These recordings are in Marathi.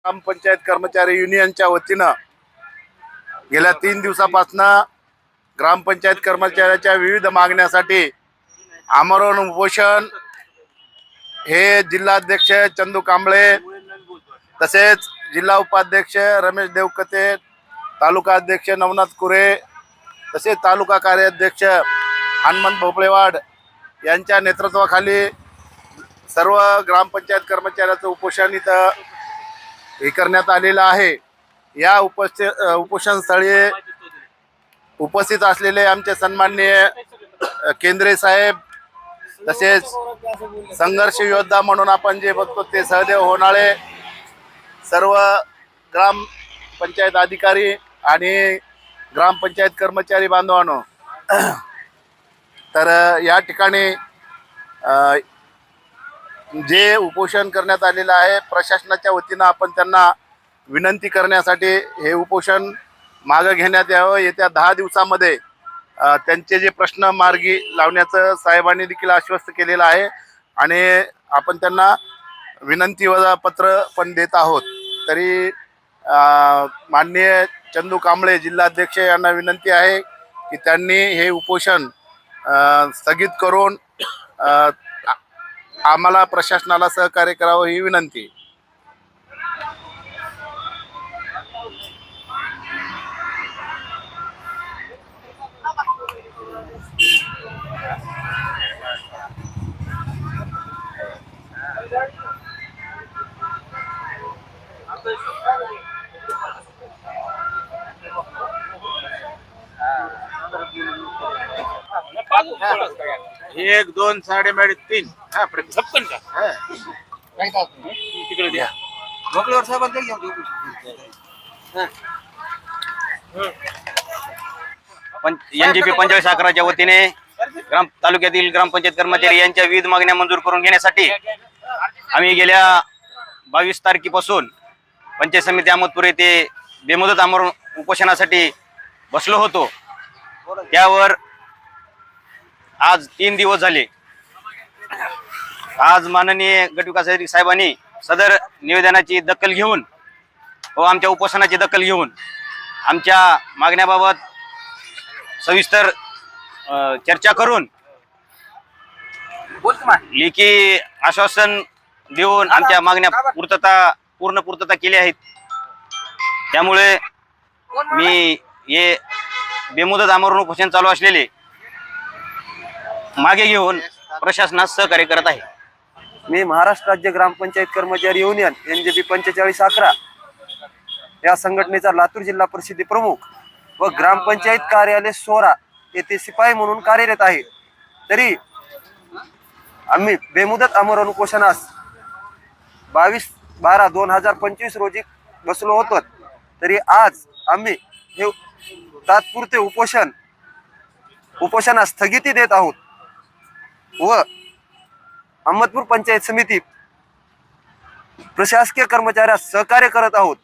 ग्रामपंचायत कर्मचारी युनियनच्या वतीनं गेल्या 3 दिवसापासून ग्रामपंचायत कर्मचाऱ्याच्या विविध मागण्यासाठी आमरण उपोषण हे जिल्हाध्यक्ष चंदू कांबळे, तसेच जिल्हा उपाध्यक्ष रमेश देवकते, तालुका अध्यक्ष नवनाथ कुरे, तसेच तालुका कार्याध्यक्ष हनुमंत भोपळेवाड यांच्या नेतृत्वाखाली सर्व ग्रामपंचायत कर्मचाऱ्याचं उपोषण इथं हे करण्यात आलेलं आहे। या उपोषणस्थळी उपस्थित असलेले आमचे सन्माननीय केंद्रे साहेब, तसेच संघर्ष योद्धा म्हणून आपण जे बघतो ते सहदेव होनाळे, सर्व ग्रामपंचायत अधिकारी आणि ग्रामपंचायत कर्मचारी बांधवांनो, तर या ठिकाणी जे उपोषण करण्यात आलेलं आहे, प्रशासनाच्या वतीनं आपण त्यांना विनंती करण्यासाठी हे उपोषण मागे घेण्यात यावं। येत्या 10 दिवसामध्ये त्यांचे जे प्रश्न मार्गी लावण्याचं साहेबांनी देखील आश्वस्त केलेलं आहे आणि आपण त्यांना विनंती पत्र पण देत आहोत। तरी माननीय चंदू कांबळे जिल्हाध्यक्ष यांना विनंती आहे की त्यांनी हे उपोषण स्थगित करून आम्हाला प्रशासनाला सहकार्य करावं ही विनंती। एक दोन साडे मेड 3 हा छप्पन का तिकडे द्या भोकळेवर साहेबांना एनजीपी 4511च्या वतीने तालुक्यातील ग्रामपंचायत कर्मचारी यांच्या विविध मागण्या मंजूर करून घेण्यासाठी आम्ही गेल्या 22 तारखेपासून पंचायत समिती अहमदपूर येथे बेमुदत आमरण उपोषणासाठी बसलो होतो। त्यावर आज 3 दिवस झाले। आज माननीय गटविकास अधिकारी साहेबांनी सदर निवेदनाची दखल घेऊन व आमच्या उपोषणाची दखल घेऊन आमच्या मागण्याबाबत सविस्तर चर्चा करून लेखी आश्वासन देऊन आमच्या मागण्या पूर्ण पूर्तता केली आहेत। त्यामुळे मी हे बेमुदत आमरण उपोषण चालू असलेले मागे घेऊन प्रशासनास सहकार्य करत आहे। मी महाराष्ट्र राज्य ग्रामपंचायत कर्मचारी युनियन एनजीपी 4511 या संघटनेचा लातूर जिल्हा परिषदे प्रमुख व ग्रामपंचायत कार्यालय सोरा येथे शिपाई म्हणून कार्यरत आहे। तरी आम्ही बेमुदत आमरण उपोषणास 22/12/2025 रोजी बसलो होतो। तरी आज आम्ही हे तात्पुरते उपोषणास स्थगिती देत आहोत व अहमदपूर पंचायत समिती प्रशासकीय कर्मचाऱ्यास सहकार्य करत आहोत।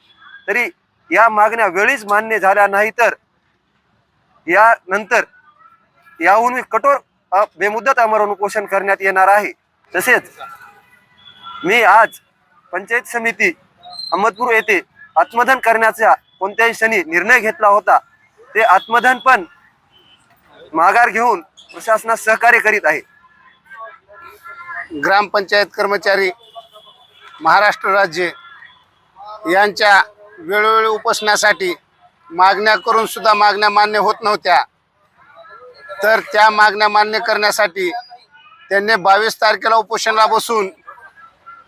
तरी या मागण्या वेळीच मान्य झाल्या नाही तर यानंतर याहून कठोर बेमुदत आमरण उपोषण करण्यात येणार आहे। तसेच मी आज पंचायत समिती अहमदपूर येथे आत्मदहन करण्याचा कोणत्याही क्षणी निर्णय घेतला होता, ते आत्मदहन पण माघार घेऊन प्रशासनास सहकार्य करीत आहे। ग्रामपंचायत कर्मचारी महाराष्ट्र राज्य यांच्या वेळोवेळी उपोषणासाठी मागण्या करून सुद्धा मागण्या मान्य होत नव्हत्या, तर त्या मागण्या मान्य करण्यासाठी त्यांनी 22 तारखेला उपोषणाला बसून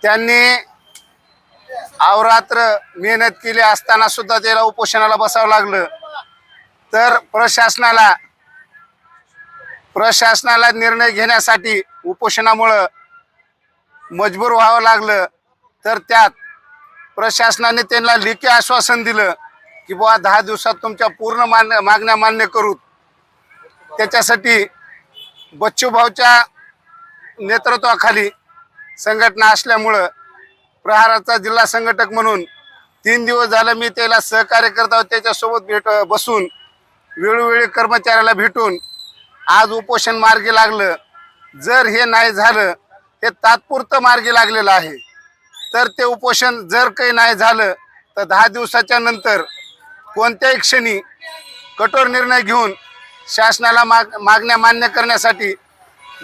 त्यांनी अहोरात्र मेहनत केली असताना सुद्धा त्याला उपोषणाला बसावं लागलं। तर प्रशासनाला निर्णय घेण्यासाठी उपोषणामुळं मजबूर व्हावं लागलं। तर त्यात प्रशासनाने त्यांना लेखी आश्वासन दिलं की बुवा 10 दिवसात तुमच्या पूर्ण मागण्या मान्य करू। त्याच्यासाठी बच्चूभाऊच्या नेतृत्वाखाली संघटना असल्यामुळं प्रहाराचा जिल्हा संघटक म्हणून 3 दिवस झालं मी त्याला सहकार्य करत आहोत। त्याच्यासोबत बसून वेळोवेळी कर्मचाऱ्याला भेटून आज उपोषण मार्गी लागलं। जर हे नाही झालं, हे तात्पुरतं मार्गी लागलेलं आहे। तर ते उपोषण जर काही नाही झालं तर 10 दिवसाच्या नंतर कोणत्याही क्षणी कठोर निर्णय घेऊन शासनाला मागण्या मान्य करण्यासाठी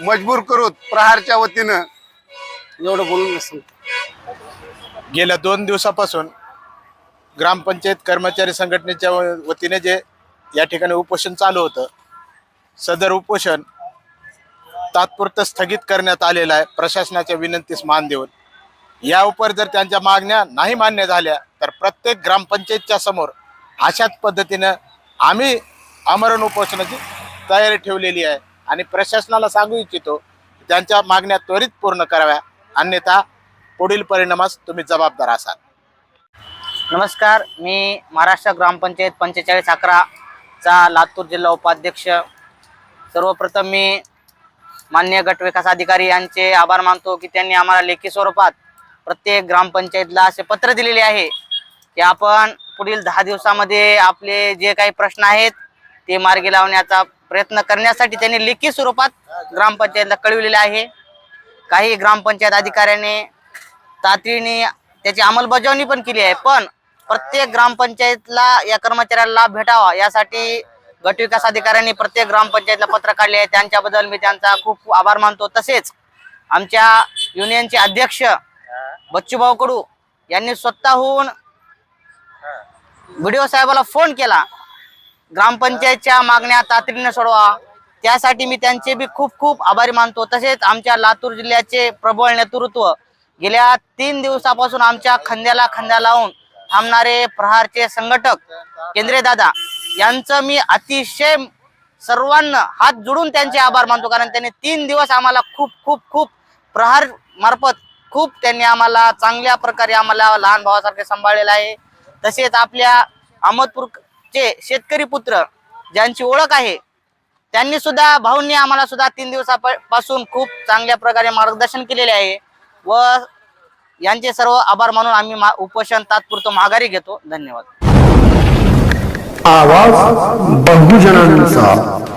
मजबूर करू प्रहारच्या वतीनं. एवढं बोलून सांगतो. गेल्या 2 दिवसापासून ग्रामपंचायत कर्मचारी संघटनेच्या वतीने जे या ठिकाणी उपोषण चालू होतं, सदर उपोषण तात्पुरतं स्थगित करण्यात आलेलं आहे प्रशासनाच्या विनंतीस मान देऊन. या उपर जर त्यांच्या मागण्या नाही मान्य झाल्या तर प्रत्येक ग्रामपंचायतच्या समोर अशाच पद्धतीनं आम्ही आमरण उपोषणाची तयारी ठेवलेली आहे आणि प्रशासनाला सांगू इच्छितो त्यांच्या मागण्या त्वरित पूर्ण कराव्या, अन्यथा पुढील परिणामास तुम्ही जबाबदार असाल. नमस्कार, मी महाराष्ट्र ग्रामपंचायत 4511 चा लातूर जिल्हा उपाध्यक्ष. सर्वप्रथम मी माननीय गट विकास अधिकारी यांचे आभार मानतो की त्यांनी आम्हाला लेखी स्वरूपात प्रत्येक ग्रामपंचायतला असे पत्र दिलेले आहे की आपण पुढील 10 दिवसामध्ये आपले जे काही प्रश्न आहेत ते मार्गी लावण्याचा प्रयत्न करण्यासाठी त्यांनी लेखी स्वरूपात ग्रामपंचायतला कळविलेले आहे. काही ग्रामपंचायत अधिकाऱ्याने तातडीने त्याची अंमलबजावणी पण केली आहे, पण प्रत्येक ग्रामपंचायतला या कर्मचाऱ्याला लाभ भेटावा यासाठी गटविकास अधिकाऱ्यांनी प्रत्येक ग्रामपंचायतला पत्र काढले आहे. त्यांच्याबद्दल मी त्यांचा खूप आभार मानतो. तसेच आमच्या युनियनचे अध्यक्ष बच्चूभाऊ कडू यांनी स्वतःहून व्हिडिओ साहेबाला फोन केला, ग्रामपंचायतच्या मागण्या तातडीने सोडवा, त्यासाठी मी त्यांचे बी खूप खूप आभारी मानतो. तसेच आमच्या लातूर जिल्ह्याचे प्रबळ नेतृत्व गेल्या 3 दिवसापासून आमच्या खांद्याला खांदा लावून थांबणारे प्रहारचे संघटक केंद्रे दादा यांचं मी अतिशय सर्वांना हात जोडून त्यांचे आभार मानतो, कारण त्यांनी 3 दिवस आम्हाला खूप खूप खूप प्रहार मार्फत खूप त्यांनी आम्हाला चांगल्या प्रकारे आम्हाला लहान भावासारखे सांभाळलेलं आहे. तसेच आपल्या अहमदपूरचे शेतकरी पुत्र ज्यांची ओळख आहे त्यांनी सुद्धा भाऊंनी आम्हाला सुद्धा 3 दिवसापासून खूप चांगल्या प्रकारे मार्गदर्शन केलेले आहे व यांचे सर्व आभार मानून आम्ही उपोषण तात्पुरतं माघारी घेतो. धन्यवाद. आवाज बहुजनांचा.